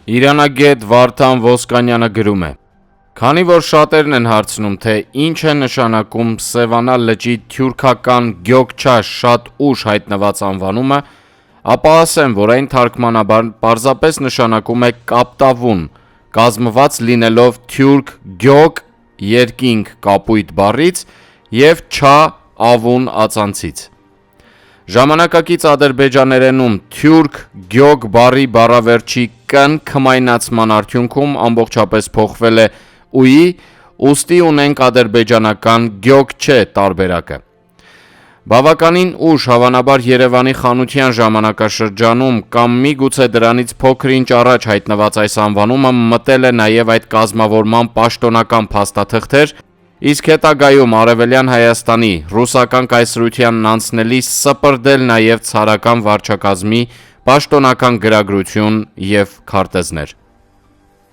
Իրանագետ Վարդան Ոսկանյանը գրում է. Քանի որ շատերն են հարցնում, թե ինչ է նշանակում Սևանա լճի թյուրքական Գյոկչա շատ ուշ հայտնված անվանումը, ապա ասեմ, որ այն թարգմանաբար պարզապես նշանակում է կապտավուն, կազմված լինելով թյուրք գյոկ երկինք կապույտ բառից և չա ավուն ածանցից։ Ժամանակակից ադրբեջաներենում թյուրք գյոկ բառի բառավերջի կն քմայնացման արդյունքում ամբողջապես փոխվել է ուի, ուստի ունենք ադրբեջանական գյոկչե տարբերակը։ Բավականին ուշ, հավանաբար Երևանի խանության ժամանակաշրջանում կամ միգուցե դրանից փոքր-ինչ առաջ հայտնված այս անվանումը մտել է նաև այդ կազմավորման պաշտոնական փաստաթղթեր, իսկ հետագայում Արևելյան Հայաստանի ռուսական կայսրությանն անցնելիս սպրդել նաև ցարական վարչակազմի պաշտոնական գրագրություն և քարտեզներ։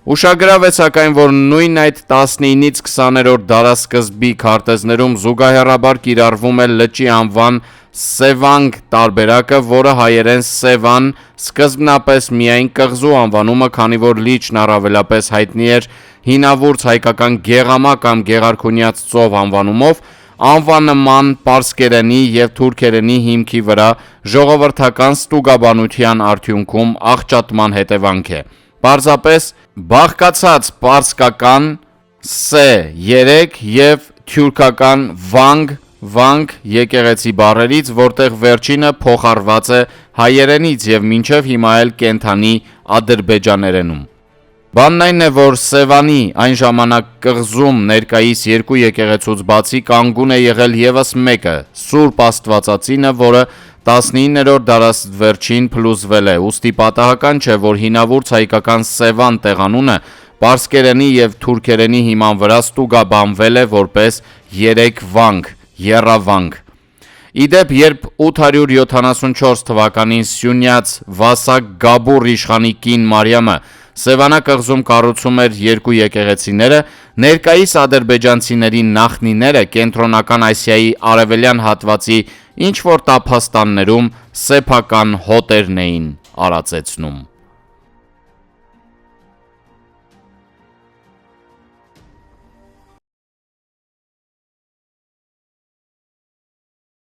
Ուշագրավ է սակայն, որ նույն այդ 19-ից 20-րդ դարասկզբի քարտեզներում զուգահեռաբար կիրառվում է լճի անվան Սևանգ տարբերակը, որը հայերեն Սևան, սկզբնապես միայն կղզու անվանումը, քանի որ լիճն առավելապես հայտնի էր հինավուրց հայկական Գեղամա կամ Գեղարքունյաց ծով անվանումով, անվանման պարսկերենի և թուրքերենի հիմքի վրա ժողովրդական ստուգաբանության արդյունքում աղճատման հետևանք է։ Պարզապես բաղկացած պարսկական սե 3 և թյուրքական վանգ եկեղեցի բառերից, որտեղ վերջինը փոխառված է հայերենից և մինչև հիմա էլ կենդանի ադրբեջաներենում։ Բանն այն է, որ Սևանի, այն ժամանակ կղզում ներկայիս երկու եկեղեցուց բացի կանգուն է եղել ևս մեկը՝ Սուրբ Աստվածածինը, որը 19-րդ դարավերջին փլուզվել է, ուստի պատահական չէ, որ հինավուրց հայկական Սևան տեղանունը պարսկերենի և թուրքերենի հիման վրա ստուգաբանվել է որպես 3 վանգ, եռավանգ։ Իդեպ, երբ 874 թվականին Սյունյաց Վասակ Գաբուռ իշխանի կին Մարիամը Սևանա կղզում կառուցում էր երկու եկեղեցիները, ներկայիս ադրբեջանցիների նախնիները Կենտրոնական Ասիայի արևելյան հատվածի ինչ-որ տափաստաններում սեփական հոտերն էին արածեցնում։